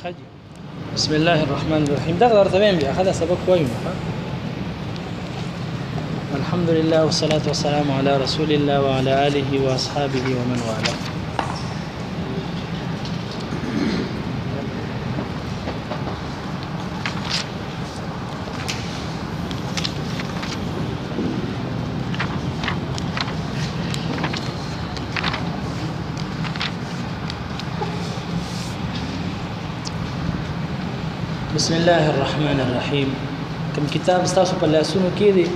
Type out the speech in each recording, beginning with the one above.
خجي. بسم الله الرحمن الرحيم. ده ارتبين بي اخذ سبق كويس. الحمد لله والصلاة والسلام على رسول الله وعلى آله وأصحابه ومن والاه. بسم الله الرحمن الرحيم. كم كتاب استاسو په لاسونو کې دي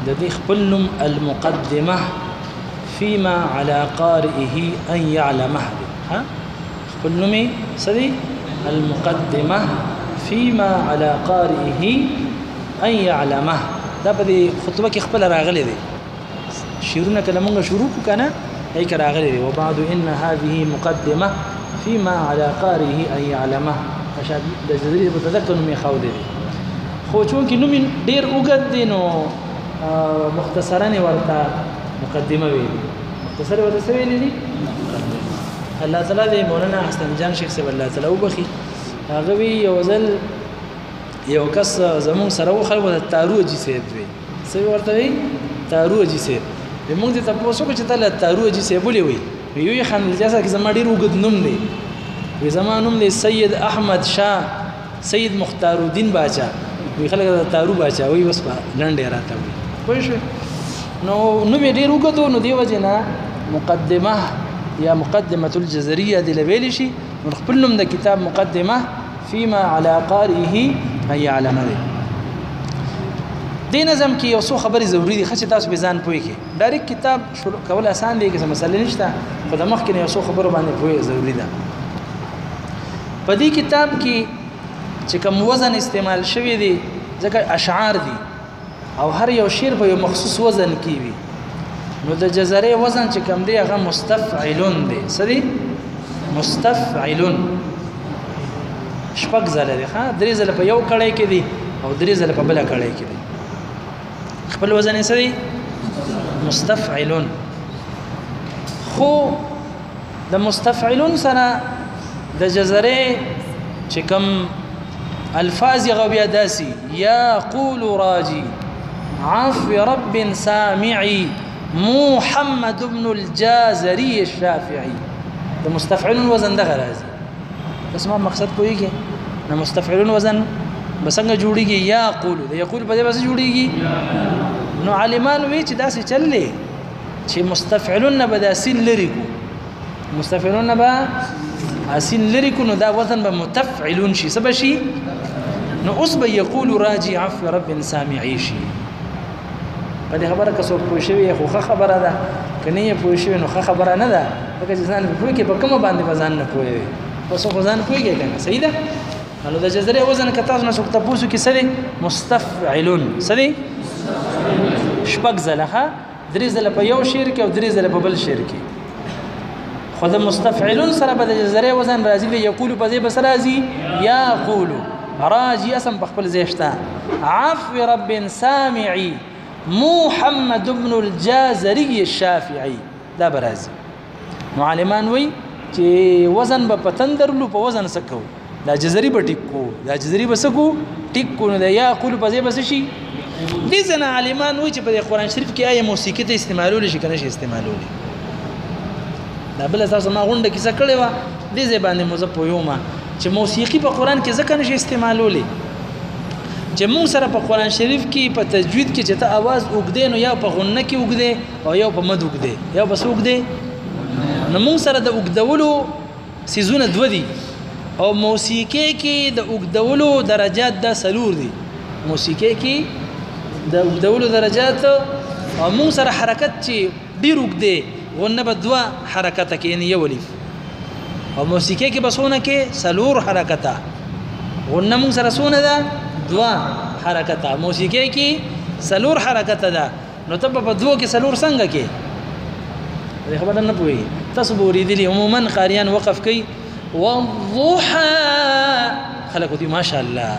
د دې خپل نوم المقدمه فيما على قارئه ان يعلمه. ها خپل نوم سدي المقدمه فيما على قارئه ان يعلمه. دا په خطبه کې خپل راغلي دي شیرونه کله موږ شروع وکړه هي راغلي دي وبعد ان هذه مقدمه فيما على قارئه ان يعلمه. عشان د جزري متذکر نومي خاو دي خو چون کې نوم ډیر اوږد دي نو مختصرا ورته مقدمه ویلي. مختصر ورته څه ویلي دي؟ الله تعالی دې مولانا حسن جان شیخ صاحب الله تعالی وبخي هغه وی یو ځل یو کس زمون سره و خلکو د تاروجي سیب وی څه ورته وی تاروجي سیب موږ ته تاسو کو چې تعالی تاروجي سیب ولې وی یو خان الجاسه کې زما ډیر اوږد نوم دی وی زمانوم دی سید احمد شاه سید مختار الدین باچا وی خلک د تارو باچا وی بس لنډه راته وی پوه شو نو مې ډیر وګدو نو دی وجنا مقدمه یا مقدمه الجزريه دی لویل شي نو خپل نوم د کتاب مقدمه فيما على قارئه ان يعلم. دی نظم کې یو څو خبرې ضروری دي خاصه تاسو به ځان پوي کې ډایرک کتاب شروع کول آسان دی که مسله نشته خو د مخ کې یو څو خبرو باندې پوي ضروری ده. په دې کتاب کې چې کوم وزن استعمال شوی دی ځکه اشعار دي او هر یو شعر په یو مخصوص وزن کې وي نو د جزري وزن چې کوم دی هغه مستفعلون دی. څه دی؟ مستفعلون. شپږ ځله دی ها درې ځله په یو کړی کې دی او درې ځله په بل کړی کې دی. خپل وزن یې څه دی؟ مستفعلون. خو د مستفعلون سره د جزري چې کوم الفاظ غوبیا داسي يقول راجي عفو رب سامعي محمد بن الجازري الشافعي. د مستفعلون وزن دغه راځي اسمه مقصد کویږي نو مستفعلون وزن بسنګ جوړیږي يقول د يقول په دې بس جوړیږي نو عالمان وی چې داسې چللې چې مستفعلون به داسې لري کو مستفعلون به اسین لري کو نو دا وزن به متفعلون شي سبا شي نو اوس به یقول راجي عفو رب سامعي شي. په دې خبره که څوک پوه شوی خو خبره ده کنه یې پوه شوی نو خبره نه ده ځکه چې ځان پوه کې په کوم باندې ځان نه پوهوي پس خو ځان پوهیږي کنه صحیح ده. نو د جزري وزن که تاسو نه څوک تاسو کې سره مستفعلون سره شپږ ځله درې ځله په یو شعر کې او درې ځله په بل شعر کې. خود مستفعلون سره به د جزري وزن راځي دی یقول په ځای بس راځي یقول راجي اسم په خپل ځای شته عفو رب سامعي محمد بن الجازري الشافعي دا برازي. معلمان وی چې وزن به پتندرلو په وزن سکو دا جزري به ټیکو دا جزري به سکو ټیکو نو دا یقول په ځای بس شي. دي ځنه عالمان وی چې په قرآن شریف کې آیه موسیقي ته استعمالول شي کنه شي استعمالول دا بل تاسو ما غونډه کیسه کړې و دې زبانه مو زه پویوم چې موسیقي په قران کې ځکه نشي استعمالولې چې موږ سره په قران شریف کې په تجوید کې چې ته आवाज وګدې نو یا په غنه کې وګدې او یا په مد وګدې یا بس وګدې نو موږ سره د وګدولو سيزونه دو دي او موسیقي کې د وګدولو درجات د سلور دي. موسیقي کې د وګدولو درجات او موږ سره حرکت چې ډیر وګدې غنه به دوا حرکت کې یعنی یو الف او موسیقي کې بسونه کې سلور حرکت غنه موږ سره سونه ده دوا حرکت موسیقي کې سلور حرکت ده نو ته په دوه کې سلور څنګه کې خبر نه پوي تاسو بوریدلی عموما قاریان وقف کوي والضحى خلقو دي ما شاء الله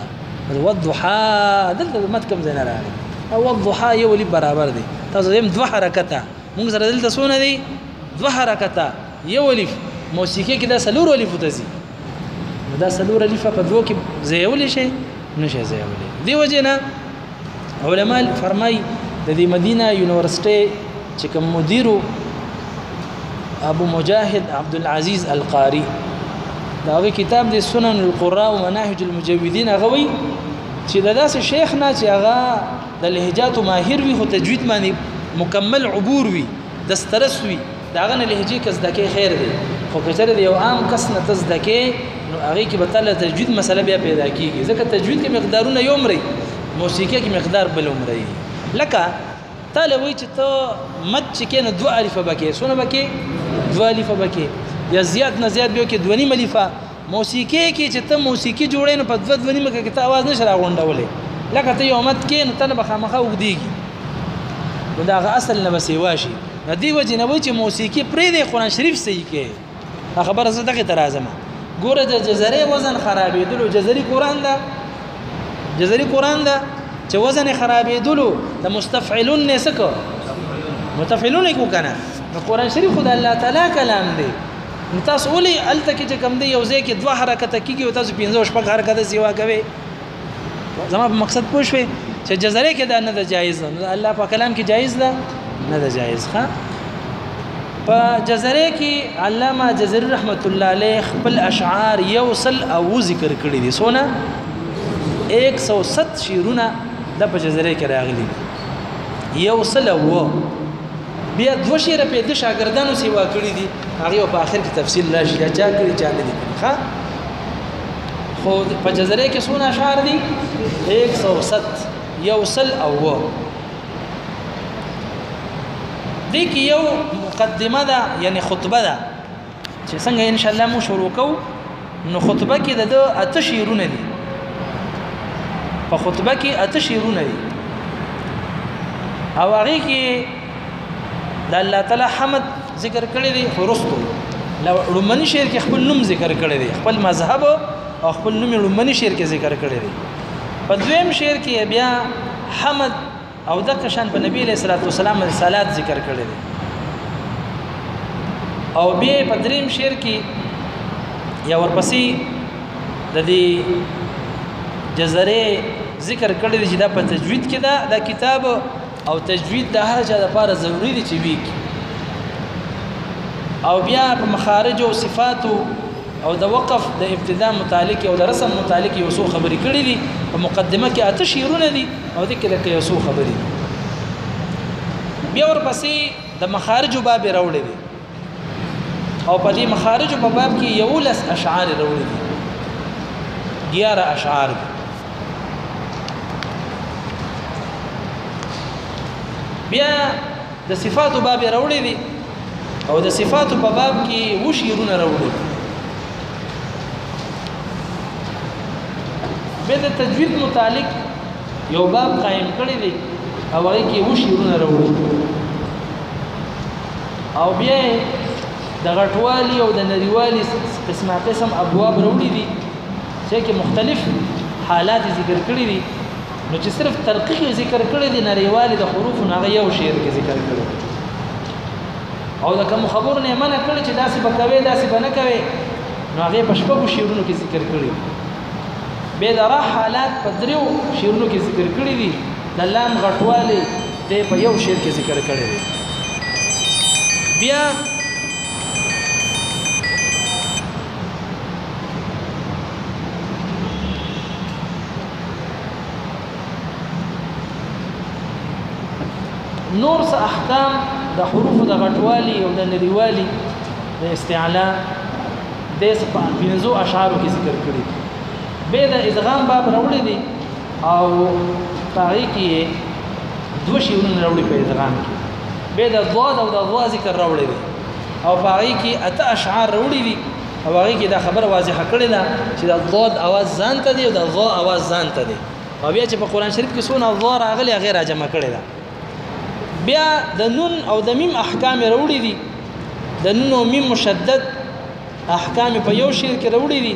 والضحى دلته مت کم زنه راغی او والضحى یو لی برابر دي تاسو هم دوه حرکت موږ سره دلته سونه دي دوه حرکت یو الف موسیقي کې دا سلور الف تزي دا سلور الف په دوه کې زیول شي نشه زیول دی وجنه علماء فرمای د دې مدینه یونیورسيټي چې کوم مدیرو ابو مجاهد عبد العزيز القاري دا کتاب د سنن القراء ومناهج المجودين غوي چې داسې شیخ نه چې هغه د لهجات ماهر وي خو تجوید باندې مکمل عبور وي دسترس وي داغه نه لهجه کس دکې خیر دی خو کچره دی یو عام کس نه تز دکې نو هغه کې به تعالی تجوید مسله بیا پیدا کیږي ځکه تجوید کې مقدارونه یو مري موسیقي کې مقدار بل مري لکه تعالی وی چې ته مد چې کنه دو الف بکې سونه بکې دو الف بکې یا زیات نه زیات به کې دونی ملیفه موسیقي کې چې ته موسیقي جوړې نو په دونی مکه کې ته आवाज نشه راغونډولې لکه ته یو مد کې نو ته به خامخا وګديږي نو دا اصل نه بسې واشي ندی وجه نه وای چې موسیقي پرې د قرآن شریف صحیح کې خبره زه دغه ترازمه ګوره د جزري وزن خرابېدلو جزري قرآن دا چې وزن خرابېدلو د مستفعلون نه سکو متفعلون کو کنه نو قرآن شریف خدای الله تعالی کلام دی نو تاسو ولي الته کې کم دی یو ځای کې دوه حرکت کیږي او تاسو 15 شپږ حرکت سیوا کوي زما په مقصد پوښوي چې جزري کې دا نه ده جایز نه الله په کلام کې جایز ده نه ده جایز ښه په جزري کې علامه جزري رحمت الله علیه خپل اشعار یوصل او ذکر کړی دي سونه 107 شعرونه د په جزري کې راغلي یوصل او بیا دوه شعر په د شاګردانو سیوا کړی دي هغه په اخر کې تفصیل راشي چا کړی چا نه دي ښه خو په جزري کې سونه اشعار دي 107 یوصل او دې کې یو مقدمه ده یعنی خطبه ده چې څنګه ان شاء الله مو شروع کوو نو خطبه کې د اته شعرونه دي په خطبه کې اته شعرونه دي او هغه کې د الله تعالی حمد ذکر کړی دی خرستو لمنی شعر کې خپل نوم ذکر کړی دی خپل مذهب او خپل نوم لمنی شعر کې ذکر کړی دی په دویم شعر کې بیا حمد او د کشان په نبی علیہ الصلوۃ والسلام صلوات ذکر کړی دی او بیا په دریم شعر کې یا ورپسې د دې جزري ذکر کړی دی چې دا په تجوید کې دا کتاب او تجوید د هر چا لپاره ضروری دی چې ویک او بیا په مخارج او صفات او د وقف د ابتداء متعلق او د رسم متعلق یو څو خبرې کړې دي په مقدمه کې اته شعرونه دي او د کې یو څو خبرې بیا ورپسې د مخارج باب راوړي دي او په دې مخارج په باب کې یو لس اشعار راوړي دي 11 اشعار بیا د صفات باب راوړي دي او د صفات په باب کې و شعرونه راوړي دي به د تجوید متعلق یو باب قائم کړی دی او هغه کې و شعرونه راوړي او بیا د غټوالي او د نریوالي قسم ابواب راوړي دي چې کې مختلف حالات ذکر کړی دي نو چې صرف ترقیق ذکر کړی دي نریوالي د حروف نه یو شعر کې ذکر کړی او دا کوم خبر نه منع کړی چې داسې بکوي داسې بنه کوي نو هغه په شپږو شعرونو کې ذکر کړی به د را حالات په دریو شعرونو کې ذکر کړی دي د لام غټواله د په یو شعر کې ذکر کړی دی بیا نور څه احکام د حروف د غټوالي او د نریوالي د استعلاء د پنځو اشعارو کې ذکر کړی به د ادغام باب راوړي دي او پای کې دوه شیونه راوړي په ادغام کې به د ضاد او د ضا ذکر راوړي دي او پای کې اته اشعار راوړي دي او هغه کې دا خبر واضحه کړې ده چې د ضاد आवाज ځان ته دي او د ضا आवाज ځان ته دي او بیا چې په قران شریف کې سونه ضا راغلي غیر جمع کړي ده بیا د نون او د میم احکام راوړي دي د نون او میم مشدد احکام په یو شعر کې راوړي دي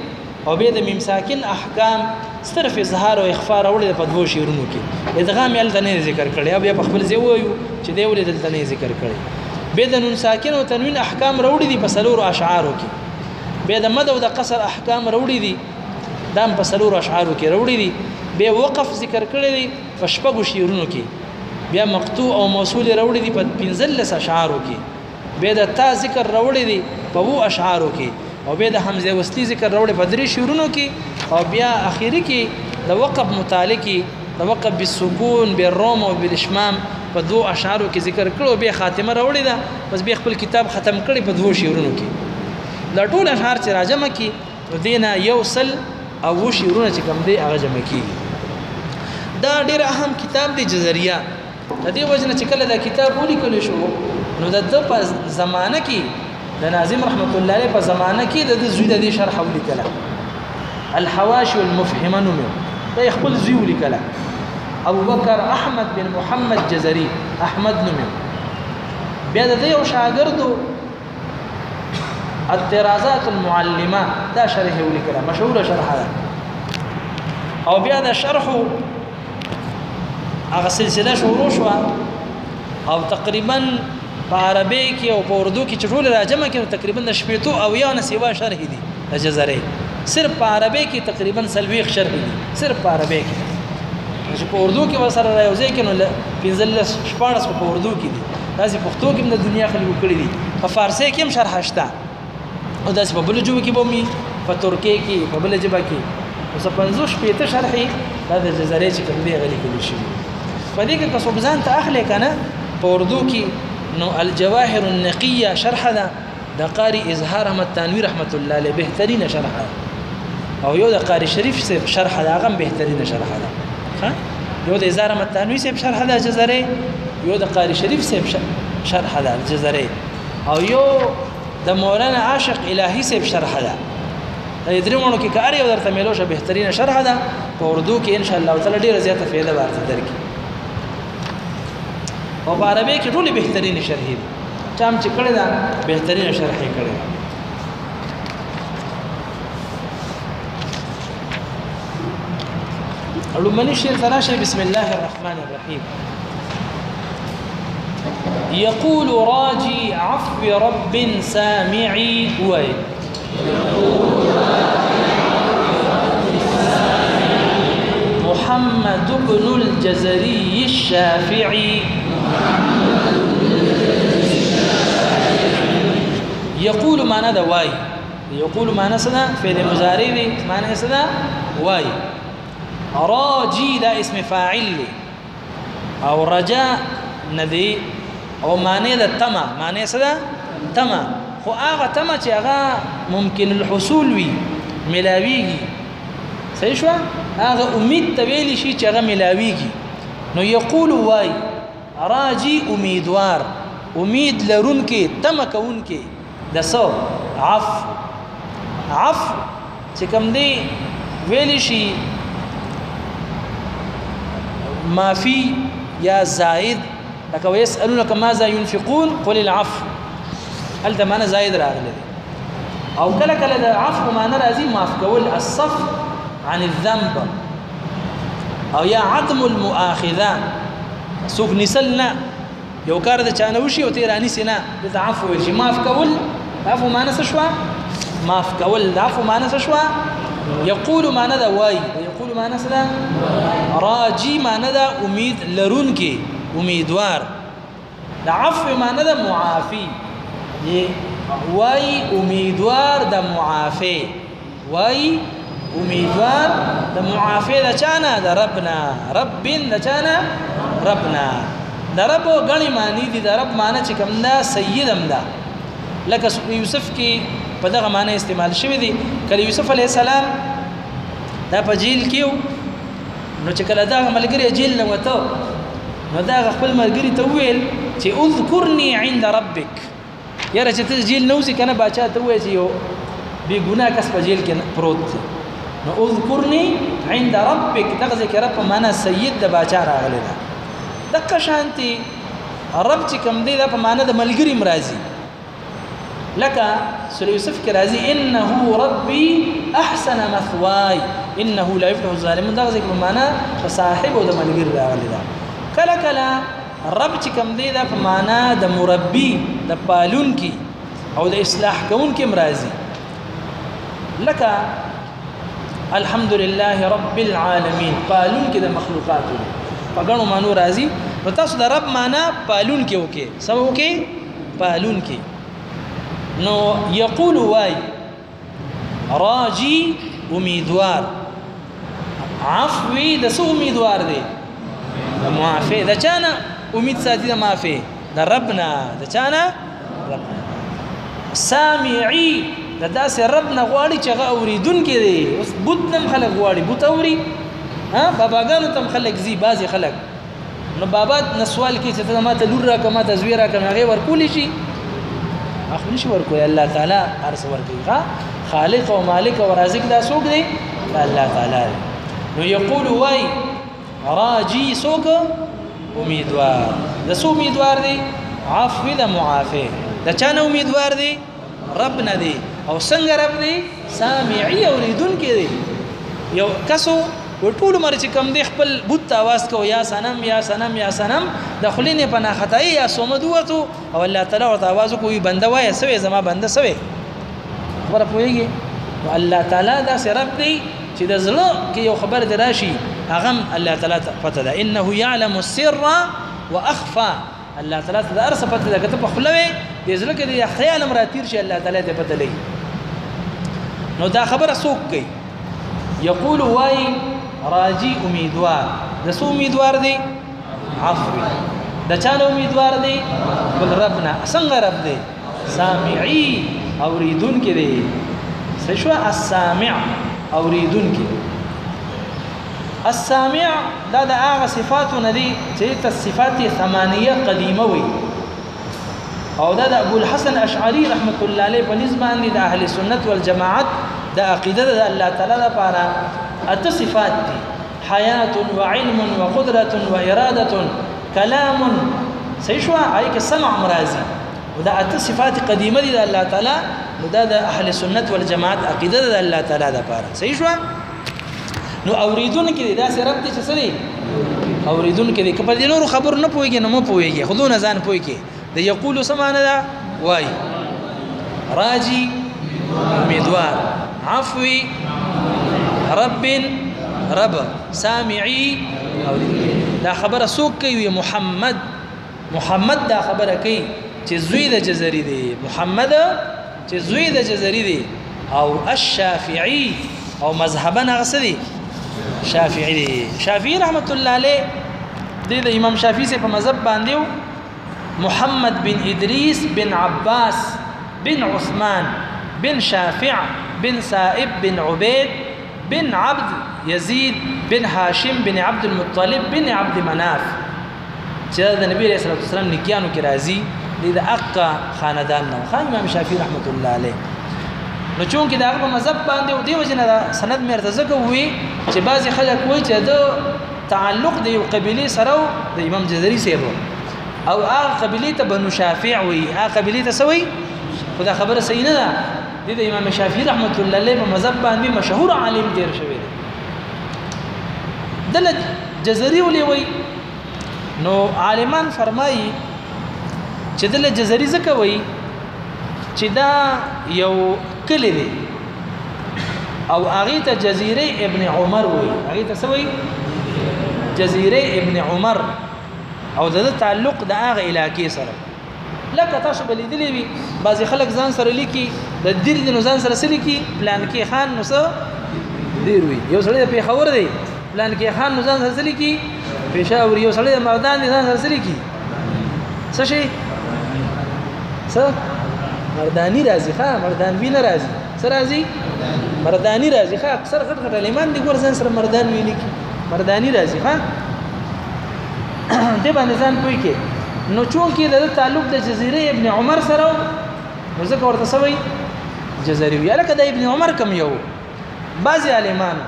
او بیا د میم ساکن احکام صرف اظهار او اخفاء راوړي په دوه شعرونو کې ادغام یې دلته نه ذکر کړي او بیا په خپل ځای وایو چې دی ولې دلته نه ذکر کړي بیا د نون ساکن او تنوین احکام راوړي دي په سلور اشعارو کې به د مد او د قصر احکام وروړي دي دام په سلور اشعارو کې وروړي دي به وقف ذکر کړی دي په شپږو شعرونو کې بیا مقطوع او موصول وروړي دي په 15 اشعارو کې به د تا ذکر وروړي دي په 2 اشعارو کې او به د حمزه وصلی ذکر وروړي په 3 شعرونو کې او بیا اخیری کې د وقف متعلقي د وقف بالسکون بالروم او بالاشمام په 2 اشعارو کې ذکر کړو به خاتمه وروړي ده بس به خپل کتاب ختم کړي په 2 شعرونو کې دا ټول اشعار چې راجمه کې ودینه یوصل او شعرونه چې کوم دی هغه جمع کیږي دا ډیر اهم کتاب دی جزریه د دې وجنه چې کله دا کتاب ولیکل شو نو د په زمانه کې د ناظم رحمت الله علیه په زمانه کې د زوی د شرح ولیکله الحواشي والمفهمه نوم دا خپل زوی ولیکله ابو بکر احمد بن محمد جزري احمد نوم بیا د یو شاګردو الطرازات المعلمه دا شرح ولیکله مشهور شرح ده او بیا د شرح هغه سلسله شروع شو او تقریبا په عربی کې او په اردو کې ټول راجمه کې تقریبا د شپېتو او یا نسوا شرح دي د جزري صرف په عربی کې تقریبا سلويخ شرح دي صرف په عربی کې چې په اردو کې وسره راوځي کې نو 15 شپارس په اردو کې دي داسې پښتو کې د دنیا خلکو کړی دي په فارسی کې هم شرح شته او داسې په بل ژبه کې به می په ترکی کې په بل ژبه کې اوس 50 شپېته شرحي د جزري چې کوم دی غلي کړی شي په دې کې که څوک ځان ته اخلي کنه په اردو کې نو الجواهر النقيه شرح ده د قاری اظهار احمد تنویر رحمت الله علیه بهترینه شرح ده او یو د قاری شریف سے شرح ده هغه بهترینه شرح ده ها یو د اظهار احمد تنویر سے شرح ده جزري یو د قاری شریف سے شرح ده جزري او یو د مولانا عاشق الهی سے شرح ده درېمونو کې کار یو درته ملو شه بهترینه شرح ده په اردو کې ان شاء الله تعالی ډیره زیاته فائدہ ورته درکې او په عربی کې ټول بهترین شرح دي چام چې کړه دا بهترین شرح یې کړه علومني شعر تراشه بسم الله الرحمن الرحيم يقول راجي عفو رب سامعي وي محمد بن الجزري الشافعي يقول معنى ده واي يقول معنى سدا فعل مضارع معنى سدا واي راجي ده اسم فاعل او رجاء ندي او معنى ده تما معنى سدا تما خو هغه تما چې هغه ممکن الحصول وي ملاويږي صحیح شو هغه امید تویل شي چې هغه ملاويږي نو یقول واي راجي امیدوار امید لرونکي تما کوونکي دسو عفو چې کوم دی ویل شي مافي یا زائد لکه ويسالونك ماذا ينفقون قل العفو هل ده معنی زائد راغلی او کله کله د عفو معنی راځي معاف کول الصف عن الذنب او یا عدم المؤاخذه سوق نسلنا یو کار د چانه وشي او تیرانی سینا د عفو شي معاف کول عفو معنی څه شو معاف کول عفو معنی څه شو یقول معنی دا وای یقول معنی څه دا راجی معنی دا امید لرونکي امیدوار د عفو معنی دا معافی وای امیدوار د معافی وای امیدوار د معافی د چانه د ربنا رب د چانه ربنا د رب غنی معنی دي د رب معنی چې کوم دا سیدم دا لکه یوسف کې په دغه معنی استعمال شوی دی کله یوسف علی السلام دا په جیل کې نو چې کله دا ملګری جیل نه وته نو دا خپل ملګری ته ویل چې اذكرني عند ربك یاره چې ته جیل نوځي کنه باچا ته وایي چې یو بی ګناه کس په جیل کې پروت نو اذكرني عند ربك دغه ذکر رب معنا سید د باچا راغلی دا دغه شانتي رب چې کوم دی دا په معنا د ملګری مرাজি لکه سوره یوسف کې راځي انه ربي احسن مثواي انه لا يفلح الظالمون دغه ذکر معنا صاحب او د ملګری راغلی دا کله کله رب چې کوم دی دا په معنا د مربي د پالون کی او د اصلاح کون کې مرাজি لك الحمد لله رب العالمين پالون کې د مخلوقات دي پګړو مانو راضي نو تاسو د رب معنا پالون کې وکي سبب کې پالون کې نو یقول وای راجی امیدوار عفوی د سو امیدوار دی د معافی د چانه امید ساتي د معافی د ربنا د چانه ربنا سامعی د داسې ربنا غواړي چې هغه اوریدونکي دی اوس بوت نم خلک غواړي بوت اوري ها باباګانو تم خلک زی بازي خلک نو بابا نسوال کې چې ته ماته لور را کما ته زوی را کما هغه ورکول شي اخو نشي ورکول الله تعالی ارس ورکي خالق او مالک او رازق دا څوک دی الله تعالی نو یقول وای راجی څوک امیدوار د سو امیدوار دی عفو د معافی د چانه امیدوار دی ربنا دی او څنګه رب دی سامعی اوریدونکي دی یو کسو ټول مر چې کم دی خپل بوت आवाज کو یا سنم یا سنم یا سنم د خلینه پنا خدای یا سومد وته او الله تعالی ورته आवाज کوي بنده وای سوي زما بنده سوي خبر پويږي الله تعالی دا رب دی چې د زړه کې یو خبر دراشي هغه الله تعالی پته ده انه يعلم السر واخفى الله تعالی دا ارسه پته ده کته په خلوي د زړه کې د خیال مراتیر شي الله تعالی ته پته لګي نو دا خبره سوق کوي یقول وای راجی امیدوار د سو امیدوار دی عفو د چانه امیدوار دی بل ربنا څنګه رب دی سامعی اوریدون کې دی سشوا السامع اوریدون کې السامع دا د هغه صفاتونه دي چې د صفات ثمانیه قدیمه وي او دا د ابو الحسن اشعری رحمت الله علیه په نسبت باندې د اهل سنت والجماعت د عقیده د الله تعالی لپاره اته صفات دي حیات وعلم وقدرة وإرادة كلام سيشوا هيك سمع مرازي وده اته صفات قديمه دي الله تعالى وده د اهل السنه والجماعت عقيده د الله تعالى ده پاره سيشوا نو اوریدون کې دا سره رب دي چې سړي اوریدون کې کله دې نور خبر نه پويږي نو مو پويږي خودونه ځان پويږي د یقول سمانه دا وای راجي امیدوار عفوي رب رب سامعي دا خبره سوق کوي محمد دا خبره کوي چې زوی د جزري دی محمد چې زوی د جزري دی او الشافعي او مذهبا غسدي شافعي دی شافعي رحمت الله علیه د امام شافعي سے په مذهب باندې محمد بن ادریس بن عباس بن عثمان بن شافع بن سائب بن عبيد بن عبد يزيد بن هاشم بن عبد المطلب بن عبد مناف چې د نبی رسول الله صلی الله علیه وسلم نکیانو کې راځي د اقا خاندان نو خان امام شافعي رحمت الله علیه نو چون کې دا په مذهب باندې او دی وجنه دا سند مرتزه کوي چې بعضی خلک وایي چې د تعلق د یو قبيله سره د امام جزري سره او هغه قبيله ته بنو شافع وي هغه قبيله ته سوي خدا خبره صحیح نه ده د امام شافعي رحمت الله علیه په مذهب باندې مشهور عالم دی شوی دی دل جزري ولي وي نو عالمان فرمایي چې دل جزري زکه وي چې دا یو کلی دی او هغه ته جزيره ابن عمر وي هغه ته سوي جزيره ابن عمر او د تعلق د هغه علاقې سره لکه تاسو بلیدلې وي بعضی خلک ځان سره لیکي د دیر د ځان سره سلیکي پلان کې خان نو څه دیر وي یو سړی په خبر دی پلان کې خان نو ځان سره سلیکي پېښور یو سړی د مردان دي ځان سره سلیکي څه شي څه مردانی راځي ښا مردان وی نه راځي څه راځي مردانی راځي ښا اکثر غټ غټ لیمان دي ګور ځان سره مردان وی لیکي مردانی راځي ښا دې باندې ځان کوی کې نو چون کې د تعلق د جزيره ابن عمر سره نو ځکه ورته سوي جزري وی الکه د ابن عمر کم یو بعضی عالمان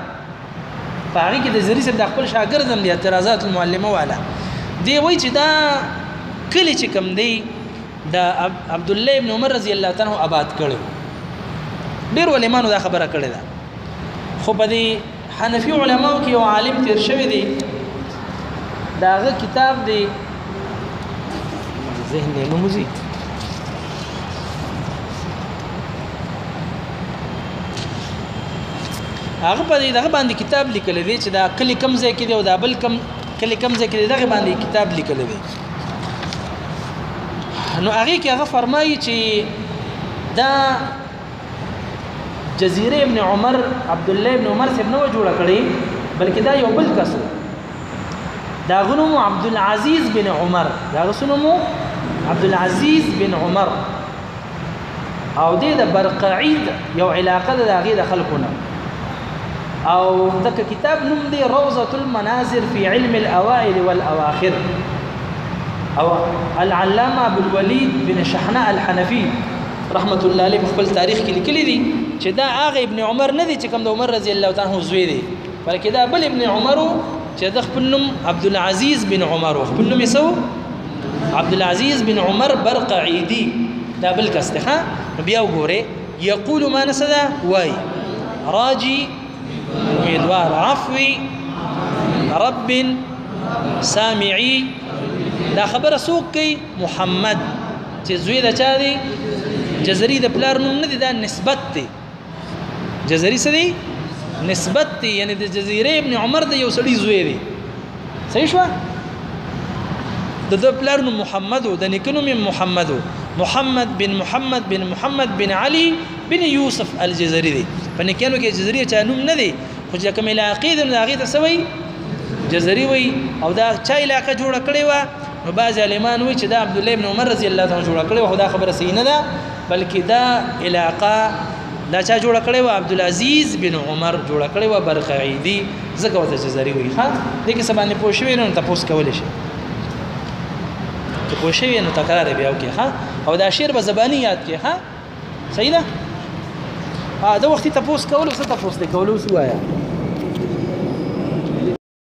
پاره کې د جزري سره د خپل شاګردم دي اعتراضات المعلمه والا دی وای چې دا کلی چې کم دی د عبد الله ابن عمر رضی الله تعالی عنہ آباد کړو ډیر علماء دا خبره کړې ده خو په دې حنفي علماو کې یو عالم تیر شوی دی داغه کتاب دی ذهن نه موزي هغه په دغه باندې کتاب لیکل دی چې دا کلی کم ځای کې دی او دا بل کم کلی کم ځای کې دی دغه باندې کتاب لیکل دی نو هغه کې هغه فرمایي چې دا جزیره ابن عمر عبد الله ابن عمر څخه نو جوړ کړی بلکې دا یو بل کس دا غنوم عبد العزيز بن عمر دا غسنوم عبد العزيز بن عمر او دې د برقعید یو علاقه د هغه د خلقونه او دغه کتاب نوم دی روضه المناظر في علم الاوائل والاواخر او العلامه ابو الوليد بن شحناء الحنفي رحمت الله علیه په خپل تاریخ کې لیکلي دي چې دا هغه ابن عمر نه دی چې کوم د عمر رضی الله تعالی عنہ زوی دی بلکې دا بل ابن عمر چې د خپل نوم عبد العزيز بن عمر خپل نوم یې سو عبد العزيز بن عمر برقعيدي دا بل کسته بیا وګوره یقول ما نسدا وای راجي امیدوار عفوي رب سامعي دا خبره سوق کوي محمد چې زوی د چا دی جزري د پلار نوم نه دی دا نسبت دی جزري څه دی نسبت دی یعنی د جزیره ابن عمر د یو سړي زوی دی صحیح شو د پلار نوم محمد د نیکونو محمد محمد بن محمد بن محمد بن علي بن يوسف الجزري دی په نیکانو کې جزري چا نوم نه دی خو چې کوم علاقې د هغه ته سوي جزري وي او دا چا علاقه جوړ کړي و نو بعض علمان وي چې دا عبد الله بن عمر رضی الله تعالی جوړ کړي و خدا خبره صحیح نه ده بلکې دا علاقه دا چا جوړ کړي و عبد العزيز بن عمر جوړ کړي و برقعيدي زکه وته جزري وي ها دغه څه باندې پوښوي نو تاسو کولای شئ ته پوښوي نو تکرار بیا وکي ها او دا شعر به زبانی یاد کې ها صحیح ده دا وخت تاسو کولو څه تاسو کولو سوایا